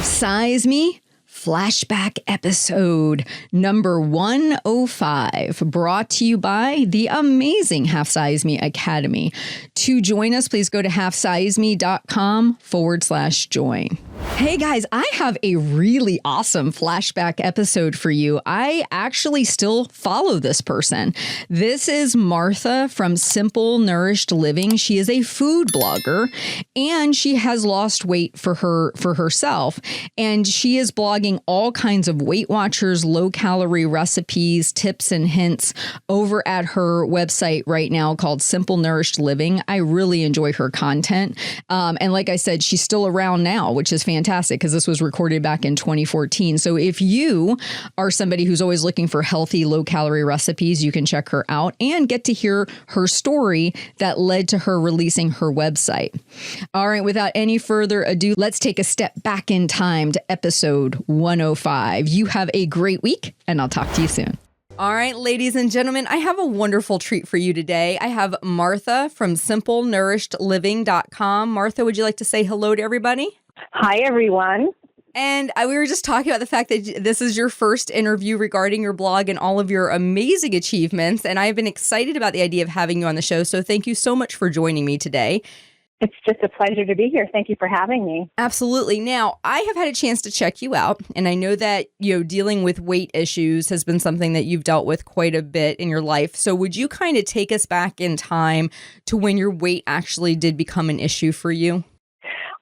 Size Me flashback episode number 105, brought to you by the amazing Half Size Me Academy. To join us, please go to halfsizeme.com/join. Hey guys, I have a really awesome flashback episode for you. I actually still follow this person. This is Martha from Simple Nourished Living. She is a food blogger and she has lost weight for herself. And she is blogging all kinds of Weight Watchers, low-calorie recipes, tips and hints over at her website right now called Simple Nourished Living. I really enjoy her content. And like I said, she's still around now, which is fantastic because this was recorded back in 2014. So if you are somebody who's always looking for healthy, low-calorie recipes, you can check her out and get to hear her story that led to her releasing her website. All right, without any further ado, let's take a step back in time to episode 105. You have a great week, and I'll talk to you soon. All right, ladies and gentlemen, I have a wonderful treat for you today. I have Martha from simplenourished.living.com. Martha, would you like to say hello to everybody? Hi, everyone. And we were just talking about the fact that this is your first interview regarding your blog and all of your amazing achievements. And I've been excited about the idea of having you on the show. So thank you so much for joining me today. It's just a pleasure to be here. Thank you for having me. Absolutely. Now, I have had a chance to check you out, and I know that, dealing with weight issues has been something that you've dealt with quite a bit in your life. So would you kind of take us back in time to when your weight actually did become an issue for you?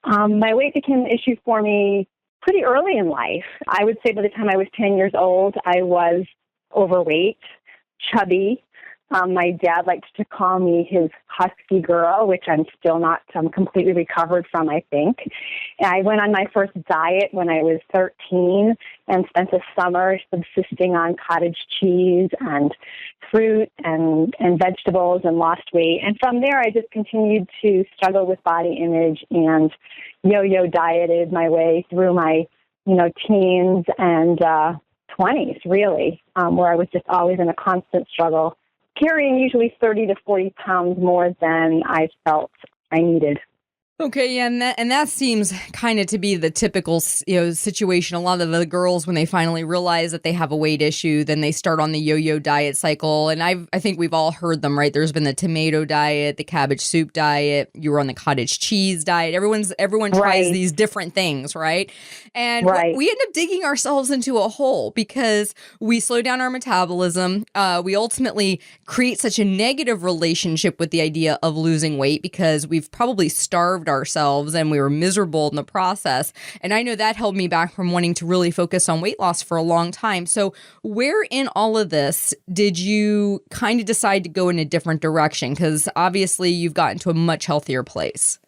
My weight became an issue for me pretty early in life. I would say by the time I was 10 years old, I was overweight, chubby. My dad liked to call me his husky girl, which I'm still not completely recovered from, I think. And I went on my first diet when I was 13 and spent a summer subsisting on cottage cheese and fruit and vegetables and lost weight. And from there, I just continued to struggle with body image and yo-yo dieted my way through my, teens and 20s, really, where I was just always in a constant struggle, carrying usually 30 to 40 pounds more than I felt I needed. Okay, yeah, and that seems kind of to be the typical, situation. A lot of the girls, when they finally realize that they have a weight issue, then they start on the yo-yo diet cycle. And I think we've all heard them, right? There's been the tomato diet, the cabbage soup diet. You were on the cottage cheese diet. Everyone tries these different things, right? And we end up digging ourselves into a hole because we slow down our metabolism. We ultimately create such a negative relationship with the idea of losing weight because we've probably starved ourselves and we were miserable in the process. And I know that held me back from wanting to really focus on weight loss for a long time. So where in all of this did you kind of decide to go in a different direction? Because obviously you've gotten to a much healthier place.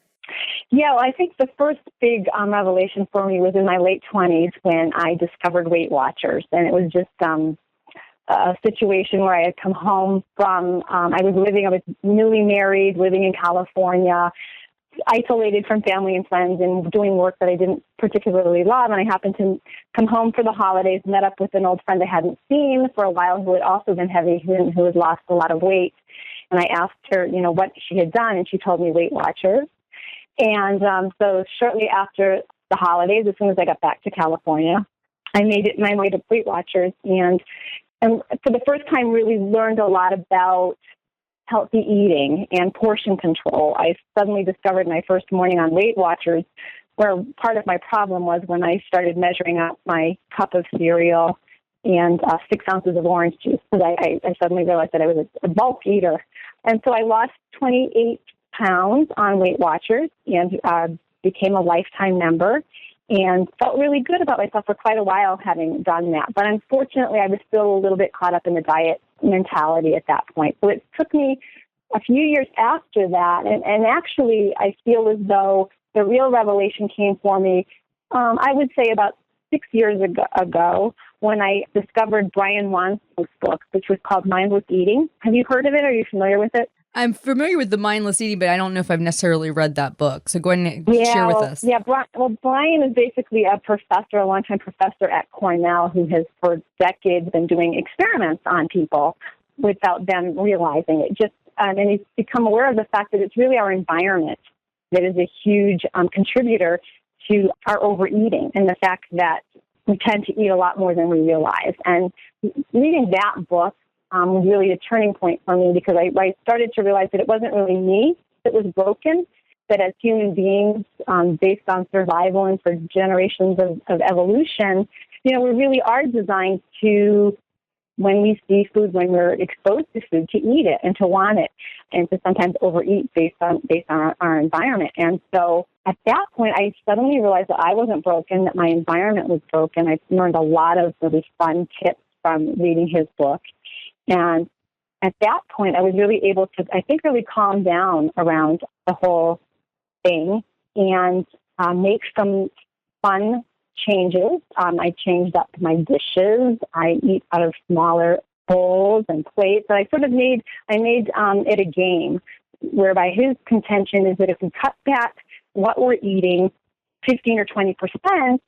Yeah, well, I think the first big revelation for me was in my late 20s when I discovered Weight Watchers. And it was just a situation where I had come home from, I was newly married, living in California, isolated from family and friends and doing work that I didn't particularly love. And I happened to come home for the holidays, met up with an old friend I hadn't seen for a while who had also been heavy, who had lost a lot of weight. And I asked her, what she had done, and she told me Weight Watchers. And so shortly after the holidays, as soon as I got back to California, I made it my way to Weight Watchers and for the first time really learned a lot about healthy eating and portion control. I suddenly discovered my first morning on Weight Watchers where part of my problem was when I started measuring out my cup of cereal and 6 ounces of orange juice, because I suddenly realized that I was a bulk eater. And so I lost 28 pounds on Weight Watchers and became a lifetime member and felt really good about myself for quite a while having done that. But unfortunately, I was still a little bit caught up in the diet mentality at that point. So it took me a few years after that, and actually I feel as though the real revelation came for me, I would say about 6 years ago when I discovered Brian Wanson's book, which was called Mindless Eating. Have you heard of it? Are you familiar with it? I'm familiar with the Mindless Eating, but I don't know if I've necessarily read that book. So go ahead and share with us. Yeah, Brian is basically a longtime professor at Cornell who has for decades been doing experiments on people without them realizing it. And he's become aware of the fact that it's really our environment that is a huge contributor to our overeating and the fact that we tend to eat a lot more than we realize. And reading that book was really a turning point for me, because I started to realize that it wasn't really me that was broken, that as human beings, based on survival and for generations of evolution, we really are designed to, when we see food, when we're exposed to food, to eat it and to want it, and to sometimes overeat based on our environment. And so at that point, I suddenly realized that I wasn't broken, that my environment was broken. I learned a lot of really fun tips from reading his book. And at that point, I was really able to, I think, really calm down around the whole thing and make some fun changes. I changed up my dishes. I eat out of smaller bowls and plates. I made it a game, whereby his contention is that if we cut back what we're eating 15 or 20%,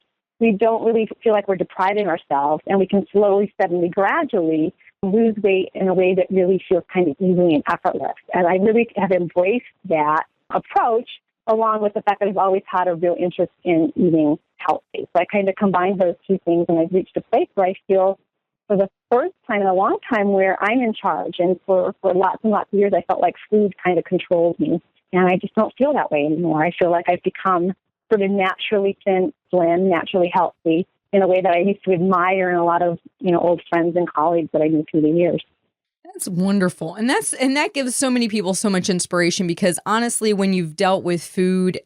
we don't really feel like we're depriving ourselves, and we can slowly, steadily, gradually lose weight in a way that really feels kind of easy and effortless. And I really have embraced that approach, along with the fact that I've always had a real interest in eating healthy. So I kind of combined those two things, and I've reached a place where I feel, for the first time in a long time, where I'm in charge. And for lots and lots of years, I felt like food kind of controlled me. And I just don't feel that way anymore. I feel like I've become sort of naturally thin, slim, naturally healthy, in a way that I used to admire in a lot of, old friends and colleagues that I knew through the years. That's wonderful. And that gives so many people so much inspiration, because honestly, when you've dealt with food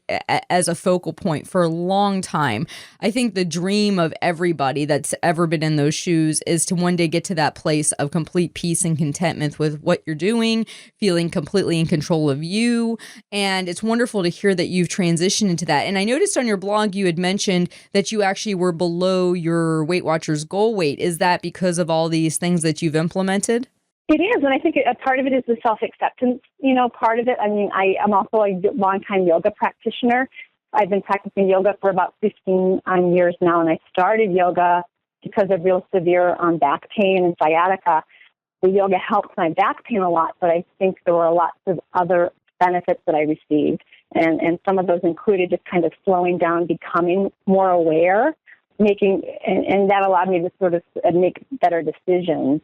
as a focal point for a long time, I think the dream of everybody that's ever been in those shoes is to one day get to that place of complete peace and contentment with what you're doing, feeling completely in control of you. And it's wonderful to hear that you've transitioned into that. And I noticed on your blog, you had mentioned that you actually were below your Weight Watchers goal weight. Is that because of all these things that you've implemented? It is, and I think a part of it is the self-acceptance, part of it. I mean, I'm also a long-time yoga practitioner. I've been practicing yoga for about 15 years now, and I started yoga because of real severe back pain and sciatica. The yoga helped my back pain a lot, but I think there were lots of other benefits that I received, and some of those included just kind of slowing down, becoming more aware, and that allowed me to sort of make better decisions.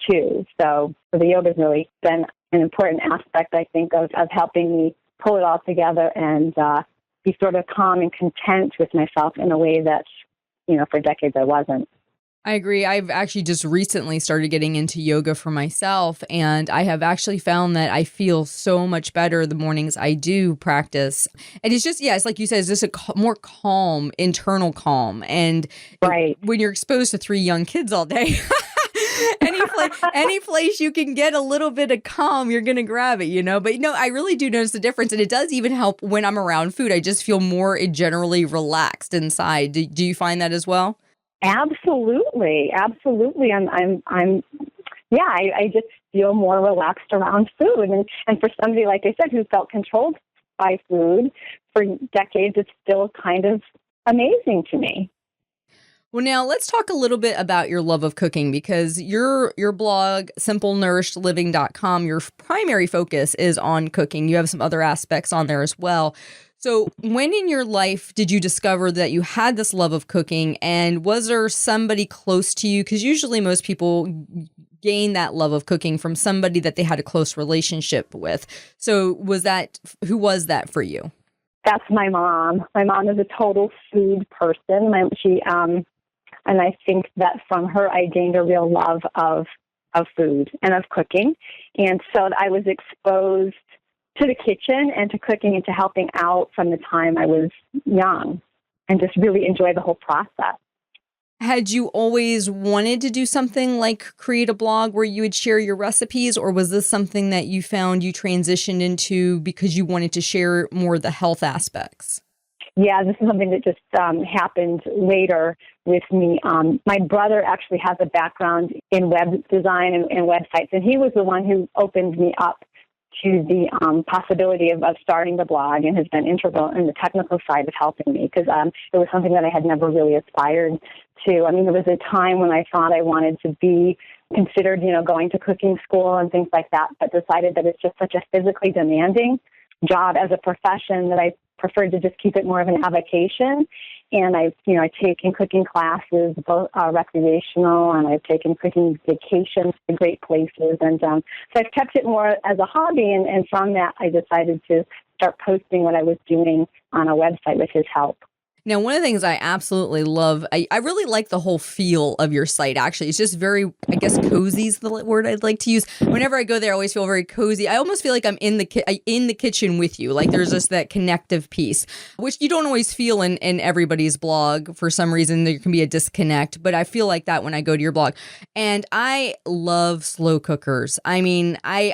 Too. So the yoga has really been an important aspect, I think, of helping me pull it all together and be sort of calm and content with myself in a way that, for decades I wasn't. I agree. I've actually just recently started getting into yoga for myself, and I have actually found that I feel so much better the mornings I do practice. And it's just, it's like you said, it's just a more calm, internal calm. And right. When you're exposed to 3 young kids all day, any place you can get a little bit of calm, you're going to grab it, But, I really do notice the difference. And it does even help when I'm around food. I just feel more generally relaxed inside. Do you find that as well? Absolutely. Absolutely. I just feel more relaxed around food. And for somebody, like I said, who felt controlled by food for decades, it's still kind of amazing to me. Well, now let's talk a little bit about your love of cooking, because your blog, simplenourished.living.com, your primary focus is on cooking. You have some other aspects on there as well. So when in your life did you discover that you had this love of cooking, and was there somebody close to you? Because usually most people gain that love of cooking from somebody that they had a close relationship with. So who was that for you? That's my mom. My mom is a total food person. And I think that from her, I gained a real love of food and of cooking. And so I was exposed to the kitchen and to cooking and to helping out from the time I was young, and just really enjoy the whole process. Had you always wanted to do something like create a blog where you would share your recipes, or was this something that you found you transitioned into because you wanted to share more of the health aspects? Yeah, this is something that just happened later with me. My brother actually has a background in web design and websites, and he was the one who opened me up to the possibility of starting the blog, and has been integral in the technical side of helping me, because it was something that I had never really aspired to. I mean, there was a time when I thought I wanted to be considered, going to cooking school and things like that, but decided that it's just such a physically demanding job as a profession that I preferred to just keep it more of an avocation. And I've taken cooking classes, both recreational, and I've taken cooking vacations to great places. And so I've kept it more as a hobby. And from that, I decided to start posting what I was doing on a website with his help. Now, one of the things I absolutely love, I really like the whole feel of your site, actually. It's just very, I guess, cozy is the word I'd like to use. Whenever I go there, I always feel very cozy. I almost feel like I'm in the kitchen with you. Like there's just that connective piece, which you don't always feel in everybody's blog. For some reason, there can be a disconnect, but I feel like that when I go to your blog. And I love slow cookers. I mean, I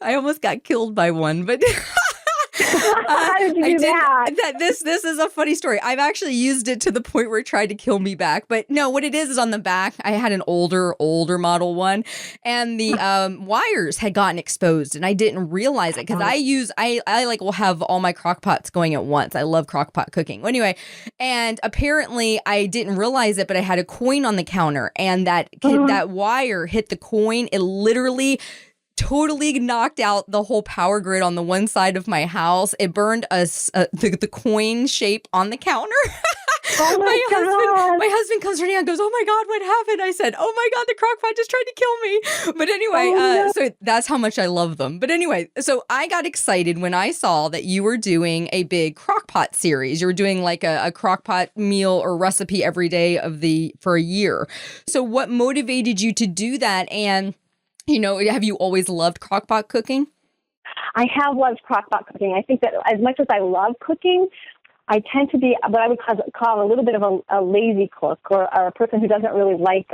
almost got killed by one, but... How did you do that? This is a funny story. I've actually used it to the point where it tried to kill me back. But no, what it is on the back, I had an older model one, and the wires had gotten exposed, and I didn't realize it because I will have all my crock pots going at once. I love crock pot cooking. Anyway, and apparently I didn't realize it, but I had a coin on the counter, and that wire hit the coin. It literally totally knocked out the whole power grid on the one side of my house. It burned the coin shape on the counter. Oh my husband comes running out and goes, "Oh my God, what happened?" I said, "Oh my God, the crock pot just tried to kill me." But anyway, so that's how much I love them. But anyway, so I got excited when I saw that you were doing a big crock pot series. You were doing like a crock pot meal or recipe every day for a year. So what motivated you to do that? And have you always loved crockpot cooking? I have loved crockpot cooking. I think that as much as I love cooking, I tend to be what I would call a little bit of a lazy cook, or a person who doesn't really like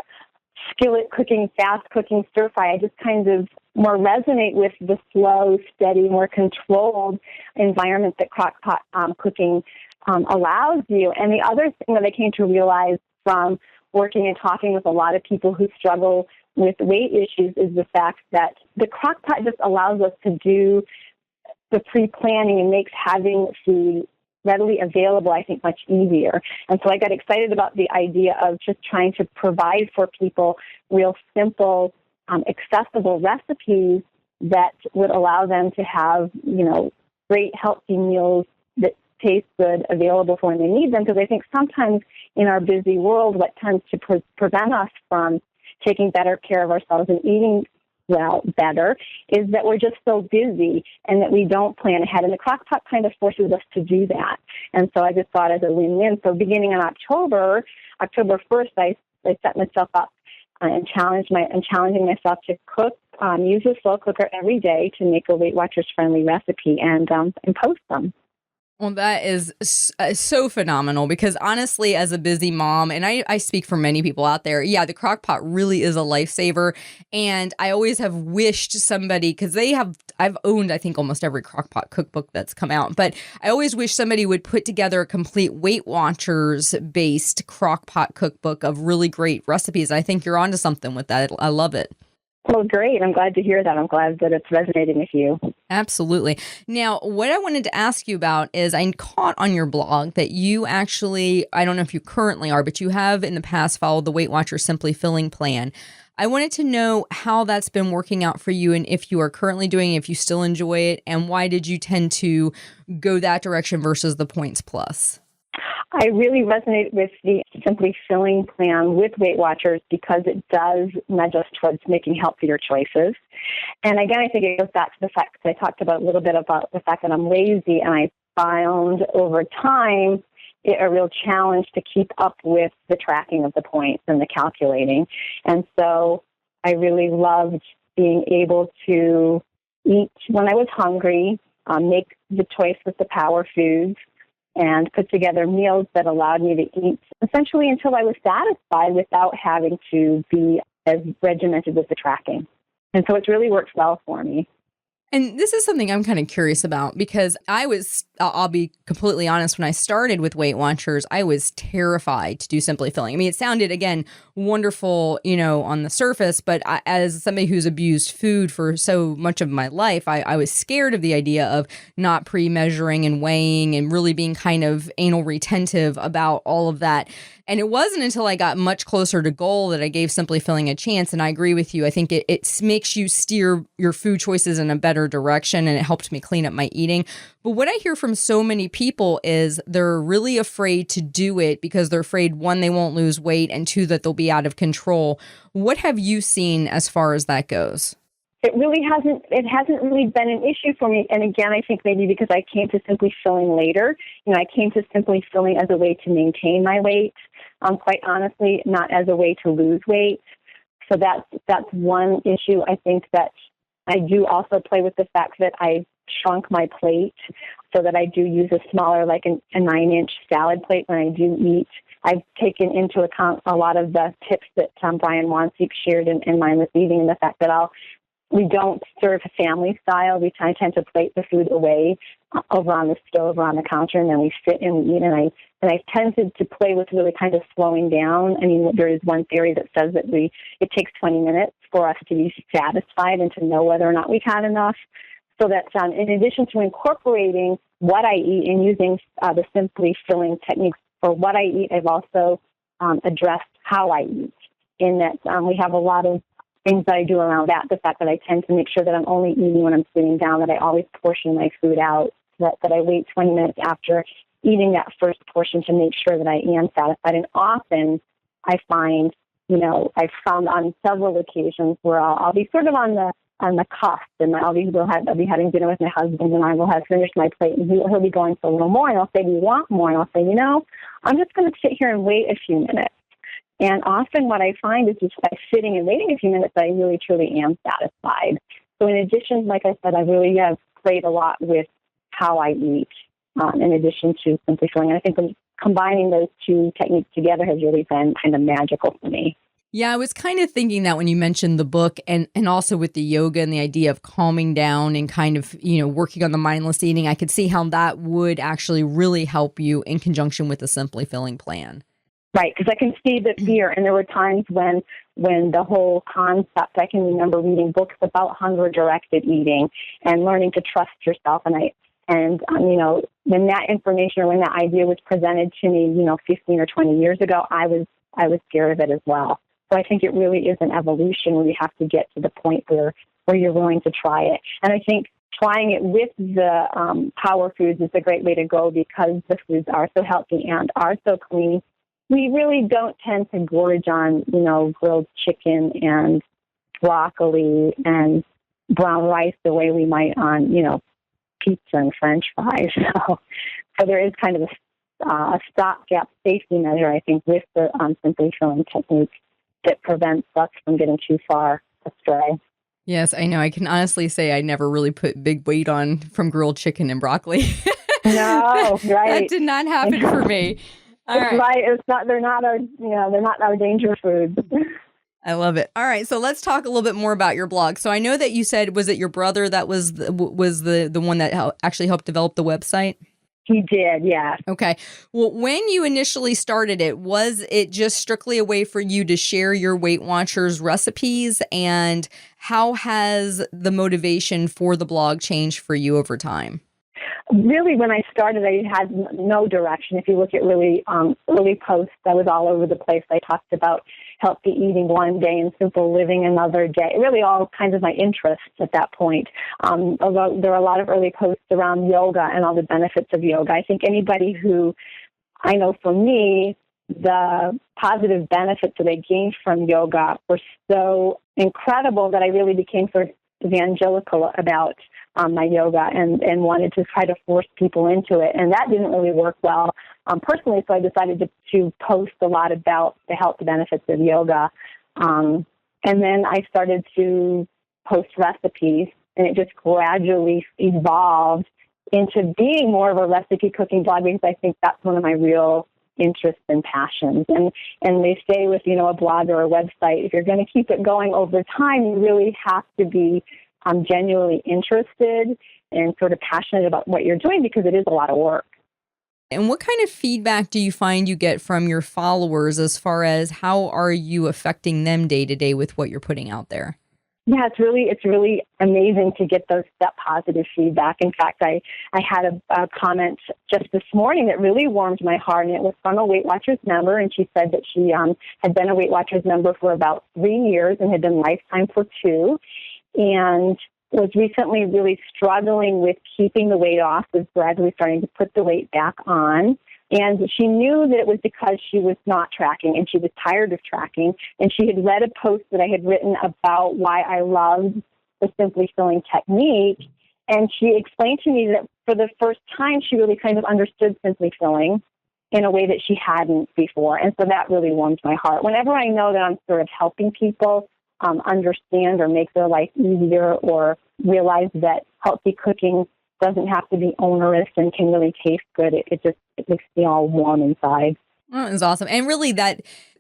skillet cooking, fast cooking, stir fry. I just kind of more resonate with the slow, steady, more controlled environment that crockpot cooking allows you. And the other thing that I came to realize from working and talking with a lot of people who struggle with weight issues is the fact that the crock pot just allows us to do the pre-planning and makes having food readily available, I think, much easier. And so I got excited about the idea of just trying to provide for people real simple, accessible recipes that would allow them to have, great healthy meals that taste good available for when they need them. Because I think sometimes in our busy world, what tends to prevent us from taking better care of ourselves and eating better is that we're just so busy and that we don't plan ahead. And the crock pot kind of forces us to do that. And so I just thought as a win-win. So beginning in October 1st, I set myself up and challenging myself to cook, use a slow cooker every day to make a Weight Watchers friendly recipe and post them. Well, that is so phenomenal because honestly, as a busy mom, and I speak for many people out there, the crock pot really is a lifesaver. And I always have wished somebody, because I've owned, I think, almost every crock pot cookbook that's come out, but I always wish somebody would put together a complete Weight Watchers based crock pot cookbook of really great recipes. I think you're onto something with that. I love it. Well, great. I'm glad to hear that. I'm glad that it's resonating with you. Absolutely. Now, what I wanted to ask you about is I caught on your blog that you actually, I don't know if you currently are, but you have in the past followed the Weight Watchers Simply Filling plan. I wanted to know how that's been working out for you and if you are currently doing it, if you still enjoy it, and why did you tend to go that direction versus the Points Plus? I really resonate with the Simply Filling plan with Weight Watchers because it does nudge us towards making healthier choices. And again, I think it goes back to the fact that I talked about a little bit about the fact that I'm lazy, and I found over time it a real challenge to keep up with the tracking of the points and the calculating. And so I really loved being able to eat when I was hungry, make the choice with the power foods, and put together meals that allowed me to eat essentially until I was satisfied without having to be as regimented with the tracking. And so it's really worked well for me. And this is something I'm kind of curious about because I was I'll be completely honest, when I started with Weight Watchers, I was terrified to do Simply Filling. I mean, it sounded, again, wonderful, on the surface, but as somebody who's abused food for so much of my life, I was scared of the idea of not pre-measuring and weighing and really being kind of anal retentive about all of that. And it wasn't until I got much closer to goal that I gave Simply Filling a chance. And I agree with you. I think it makes you steer your food choices in a better direction, and it helped me clean up my eating. But what I hear from so many people is they're really afraid to do it because they're afraid, one, they won't lose weight, and two, that they'll be out of control. What have you seen as far as that goes? It hasn't really been an issue for me. And again, I think maybe because I came to Simply Filling later. I came to Simply Filling as a way to maintain my weight, quite honestly, not as a way to lose weight. So that's one issue. I think that I do also play with the fact that I shrunk my plate so that I do use a smaller, like a 9-inch salad plate when I do eat. I've taken into account a lot of the tips that Brian Wansiek shared in Mindless Eating, and the fact that we don't serve family style. We tend to plate the food away over on the stove or on the counter, and then we sit and we eat. And I tended to play with really kind of slowing down. I mean, there is one theory that says that it takes 20 minutes for us to be satisfied and to know whether or not we've had enough. So that in addition to incorporating what I eat and using the Simply Filling techniques for what I eat, I've also addressed how I eat. In that we have a lot of things that I do around that, the fact that I tend to make sure that I'm only eating when I'm sitting down, that I always portion my food out, that I wait 20 minutes after eating that first portion to make sure that I am satisfied. And often I find, I've found on several occasions where I'll be sort of on the cusp, and I'll be having dinner with my husband, and I will have finished my plate, and he'll be going for a little more, and I'll say, do you want more? And I'll say, I'm just going to sit here and wait a few minutes. And often what I find is just by sitting and waiting a few minutes, I really, truly am satisfied. So in addition, like I said, I really have played a lot with how I eat, in addition to Simply Filling. And I think combining those two techniques together has really been kind of magical for me. Yeah, I was kind of thinking that when you mentioned the book and also with the yoga and the idea of calming down and kind of, working on the mindless eating, I could see how that would actually really help you in conjunction with the Simply Filling plan. Right, because I can see the fear, and there were times when the whole concept, I can remember reading books about hunger-directed eating and learning to trust yourself, when that information or when that idea was presented to me, 15 or 20 years ago, I was scared of it as well. So I think it really is an evolution where you have to get to the point where you're willing to try it. And I think trying it with the power foods is a great way to go because the foods are so healthy and are so clean. We really don't tend to gorge on, grilled chicken and broccoli and brown rice the way we might on, pizza and French fries. So there is kind of a stopgap safety measure, I think, with the Simply Filling technique that prevents us from getting too far astray. Yes, I know. I can honestly say I never really put big weight on from grilled chicken and broccoli. No, right. That did not happen for me. All right. It's not. They're not our danger foods. I love it. All right, so let's talk a little bit more about your blog. So I know that you said, was it your brother that was the one that actually helped develop the website? He did, yeah. Okay. Well, when you initially started it, was it just strictly a way for you to share your Weight Watchers recipes? And how has the motivation for the blog changed for you over time? Really, when I started, I had no direction. If you look at really early posts, I was all over the place. I talked about healthy eating one day and simple living another day. Really all kinds of my interests at that point. Although there are a lot of early posts around yoga and all the benefits of yoga. I think anybody who, I know for me, the positive benefits that I gained from yoga were so incredible that I really became sort of evangelical about my yoga and wanted to try to force people into it. And that didn't really work well personally, so I decided to post a lot about the health benefits of yoga. And then I started to post recipes, and it just gradually evolved into being more of a recipe cooking blog because I think that's one of my real interests and passions. And they say with, a blog or a website, if you're going to keep it going over time, you really have to be genuinely interested and sort of passionate about what you're doing because it is a lot of work. And what kind of feedback do you find you get from your followers as far as how are you affecting them day to day with what you're putting out there? Yeah, it's really amazing to get that positive feedback. In fact, I had a comment just this morning that really warmed my heart, and it was from a Weight Watchers member, and she said that she had been a Weight Watchers member for about 3 years and had been lifetime for 2, and was recently really struggling with keeping the weight off, was gradually starting to put the weight back on. And she knew that it was because she was not tracking and she was tired of tracking. And she had read a post that I had written about why I loved the Simply Filling technique. And she explained to me that for the first time, she really kind of understood Simply Filling in a way that she hadn't before. And so that really warms my heart. Whenever I know that I'm sort of helping people understand or make their life easier or realize that healthy cooking doesn't have to be onerous and can really taste good, it makes me all warm inside. Oh, it's awesome. And really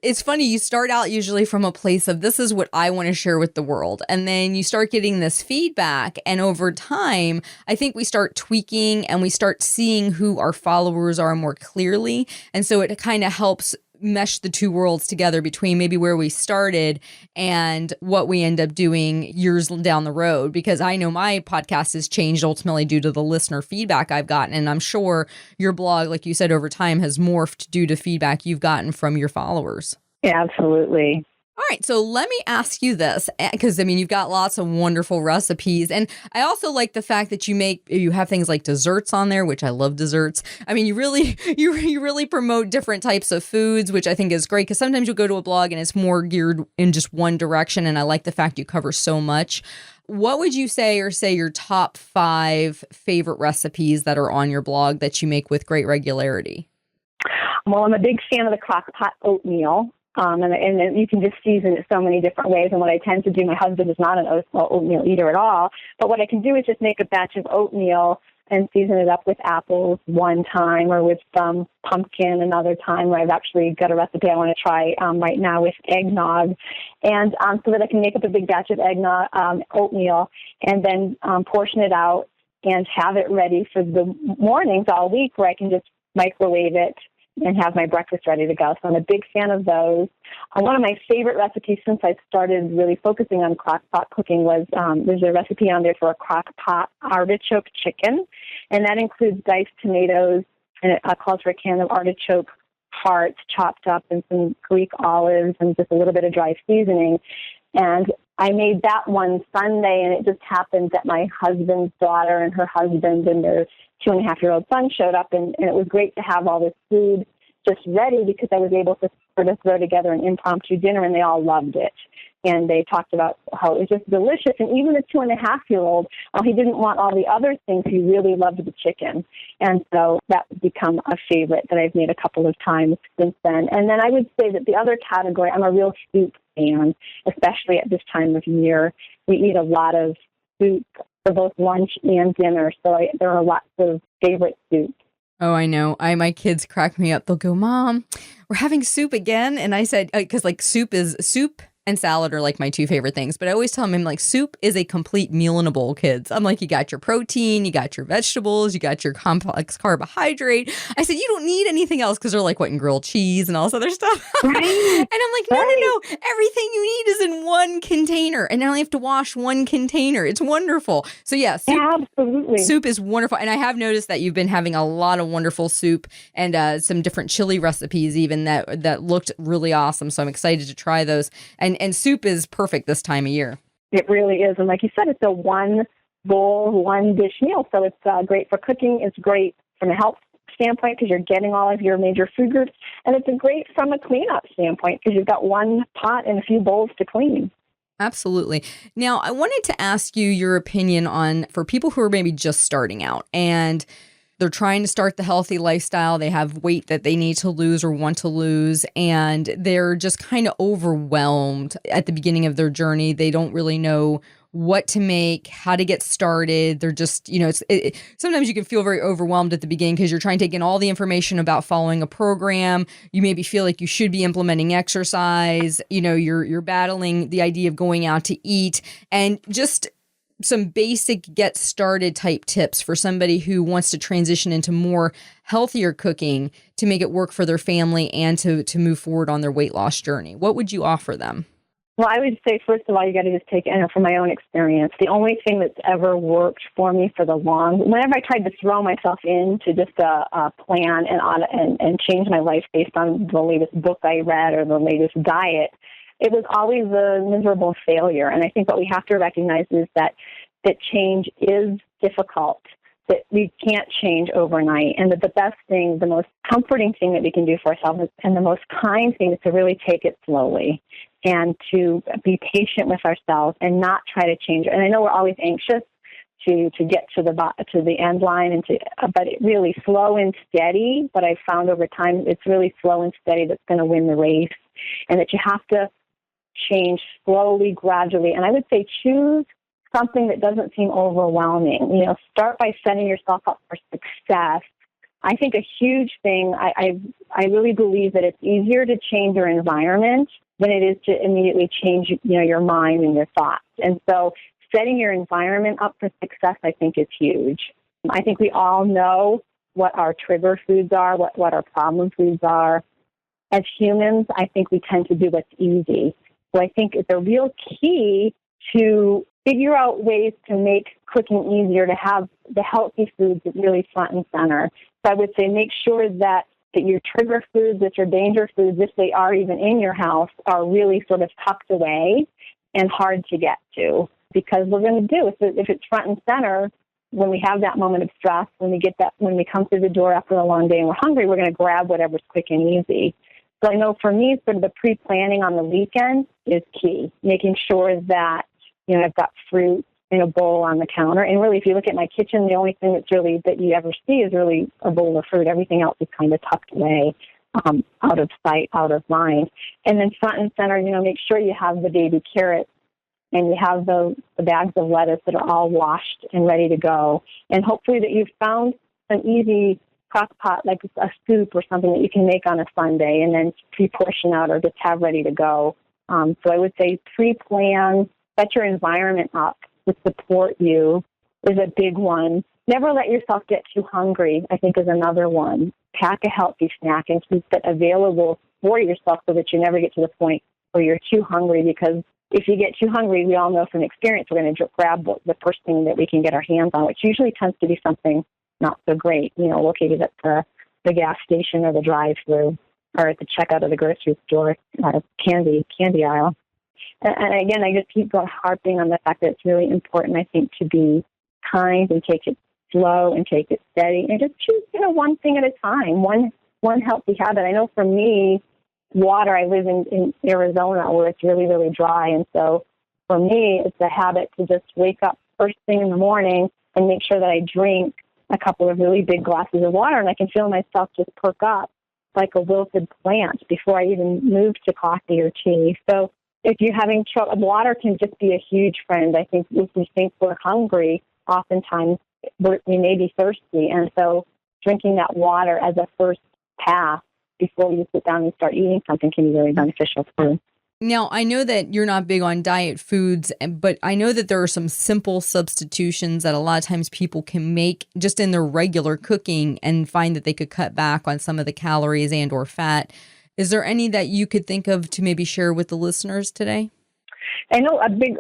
it's funny, you start out usually from a place of this is what I want to share with the world. And then you start getting this feedback. And over time, I think we start tweaking and we start seeing who our followers are more clearly. And so it kind of helps mesh the two worlds together between maybe where we started and what we end up doing years down the road. Because I know my podcast has changed ultimately due to the listener feedback I've gotten. And I'm sure your blog, like you said, over time has morphed due to feedback you've gotten from your followers. Yeah, absolutely. All right, so let me ask you this, because you've got lots of wonderful recipes, and I also like the fact that you have things like desserts on there, which I love desserts. You really promote different types of foods, which I think is great, because sometimes you'll go to a blog and it's more geared in just one direction, and I like the fact you cover so much. What would you say your top 5 favorite recipes that are on your blog that you make with great regularity? Well, I'm a big fan of the crock pot oatmeal. And you can just season it so many different ways. And what I tend to do, my husband is not an oatmeal eater at all, but what I can do is just make a batch of oatmeal and season it up with apples one time or with some pumpkin another time. Where I've actually got a recipe I want to try right now with eggnog. And so that I can make up a big batch of eggnog, oatmeal, and then portion it out and have it ready for the mornings all week where I can just microwave it and have my breakfast ready to go. So I'm a big fan of those. One of my favorite recipes since I started really focusing on crock pot cooking was there's a recipe on there for a crock pot artichoke chicken, and that includes diced tomatoes, and it calls for a can of artichoke hearts chopped up and some Greek olives and just a little bit of dry seasoning. And I made that one Sunday, and it just happened that my husband's daughter and her husband and their 2.5-year-old son showed up, and it was great to have all this food just ready because I was able to sort of throw together an impromptu dinner, and they all loved it. And they talked about how it was just delicious. And even the 2.5-year-old, while he didn't want all the other things, he really loved the chicken. And so that's become a favorite that I've made a couple of times since then. And then I would say that the other category, I'm a real soup fan, especially at this time of year. We eat a lot of soup for both lunch and dinner. So there are lots of favorite soups. Oh, I know. My kids crack me up. They'll go, "Mom, we're having soup again." And I said, because soup and salad are like my 2 favorite things. But I always tell them, soup is a complete meal in a bowl, kids. I'm like, you got your protein, you got your vegetables, you got your complex carbohydrate. I said, you don't need anything else, because they're like, what, and grilled cheese and all this other stuff. Right. And I'm like, no. Everything you need is in one container. And I only have to wash one container. It's wonderful. So yeah, absolutely. Soup is wonderful. And I have noticed that you've been having a lot of wonderful soup and some different chili recipes even that looked really awesome. So I'm excited to try those. And soup is perfect this time of year. It really is. And like you said, it's a one bowl, one dish meal. So it's great for cooking. It's great from a health standpoint because you're getting all of your major food groups. And it's great from a cleanup standpoint because you've got one pot and a few bowls to clean. Absolutely. Now, I wanted to ask you your opinion on, for people who are maybe just starting out and they're trying to start the healthy lifestyle. They have weight that they need to lose or want to lose, and they're just kind of overwhelmed at the beginning of their journey. They don't really know what to make, how to get started. They're just, sometimes you can feel very overwhelmed at the beginning because you're trying to take in all the information about following a program. You maybe feel like you should be implementing exercise. You're battling the idea of going out to eat, and just some basic get started type tips for somebody who wants to transition into more healthier cooking to make it work for their family and to move forward on their weight loss journey? What would you offer them? Well, I would say, first of all, you got to just take it from my own experience. The only thing that's ever worked for me for the whenever I tried to throw myself into just a plan and change my life based on the latest book I read or the latest diet, it was always a miserable failure. And I think what we have to recognize is that change is difficult, that we can't change overnight, and that the best thing, the most comforting thing that we can do for ourselves and the most kind thing is to really take it slowly and to be patient with ourselves and not try to change it. And I know we're always anxious to get to the end line, but it really slow and steady. But I've found over time it's really slow and steady that's going to win the race, and that you have to change slowly, gradually. And I would say choose something that doesn't seem overwhelming. Start by setting yourself up for success. I think a huge thing, I really believe that it's easier to change your environment than it is to immediately change, your mind and your thoughts. And so setting your environment up for success, I think, is huge. I think we all know what our trigger foods are, what our problem foods are. As humans, I think we tend to do what's easy. So I think it's a real key to figure out ways to make cooking easier, to have the healthy foods really front and center. So I would say make sure that your trigger foods, that your danger foods, if they are even in your house, are really sort of tucked away and hard to get to. Because we're going to do, if it's front and center, when we have that moment of stress, when we come through the door after a long day and we're hungry, we're going to grab whatever's quick and easy. So I know for me, sort of the pre-planning on the weekend is key, making sure that, I've got fruit in a bowl on the counter. And really, if you look at my kitchen, the only thing that you ever see is really a bowl of fruit. Everything else is kind of tucked away, out of sight, out of mind. And then front and center, make sure you have the baby carrots and you have the bags of lettuce that are all washed and ready to go. And hopefully that you've found an easy crock pot, like a soup or something that you can make on a Sunday and then pre-portion out or just have ready to go. So I would say pre-plan, set your environment up to support you is a big one. Never let yourself get too hungry, I think, is another one. Pack a healthy snack and keep it available for yourself so that you never get to the point where you're too hungry, because if you get too hungry, we all know from experience, we're going to grab the first thing that we can get our hands on, which usually tends to be something not so great, located at the gas station or the drive-thru or at the checkout of the grocery store candy aisle. And again, I just keep harping on the fact that it's really important, I think, to be kind and take it slow and take it steady and just choose, one thing at a time, one healthy habit. I know for me, water, I live in Arizona where it's really, really dry. And so for me, it's a habit to just wake up first thing in the morning and make sure that I drink a couple of really big glasses of water, and I can feel myself just perk up like a wilted plant before I even move to coffee or tea. So if you're having trouble, water can just be a huge friend. I think if we think we're hungry, oftentimes we may be thirsty. And so drinking that water as a first pass before you sit down and start eating something can be very beneficial too. Now, I know that you're not big on diet foods, but I know that there are some simple substitutions that a lot of times people can make just in their regular cooking and find that they could cut back on some of the calories and or fat. Is there any that you could think of to maybe share with the listeners today? I know a big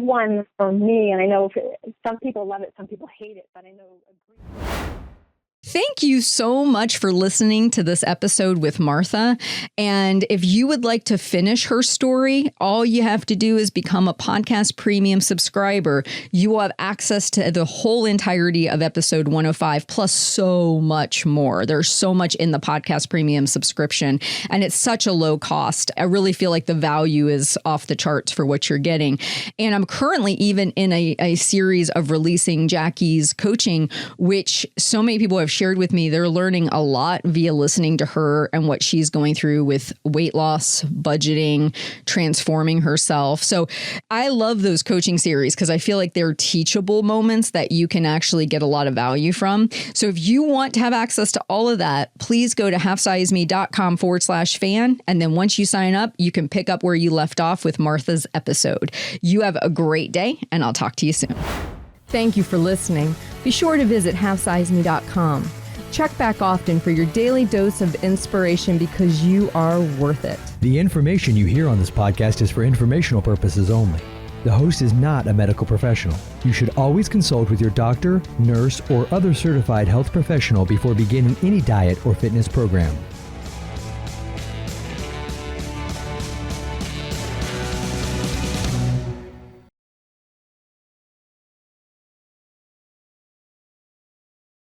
one for me, and I know some people love it, some people hate it, but I know. Thank you so much for listening to this episode with Martha. And if you would like to finish her story, all you have to do is become a podcast premium subscriber. You will have access to the whole entirety of episode 105, plus so much more. There's so much in the podcast premium subscription, and it's such a low cost. I really feel like the value is off the charts for what you're getting. And I'm currently even in a series of releasing Jackie's coaching, which so many people have shared shared with me they're learning a lot via listening to her and what she's going through with weight loss, budgeting, transforming herself. So I love those coaching series because I feel like they're teachable moments that you can actually get a lot of value from. So if you want to have access to all of that, please go to halfsizeme.com/fan. And then once you sign up, you can pick up where you left off with Martha's episode. You have a great day, and I'll talk to you soon. Thank you for listening. Be sure to visit halfsizeme.com. Check back often for your daily dose of inspiration because you are worth it. The information you hear on this podcast is for informational purposes only. The host is not a medical professional. You should always consult with your doctor, nurse, or other certified health professional before beginning any diet or fitness program.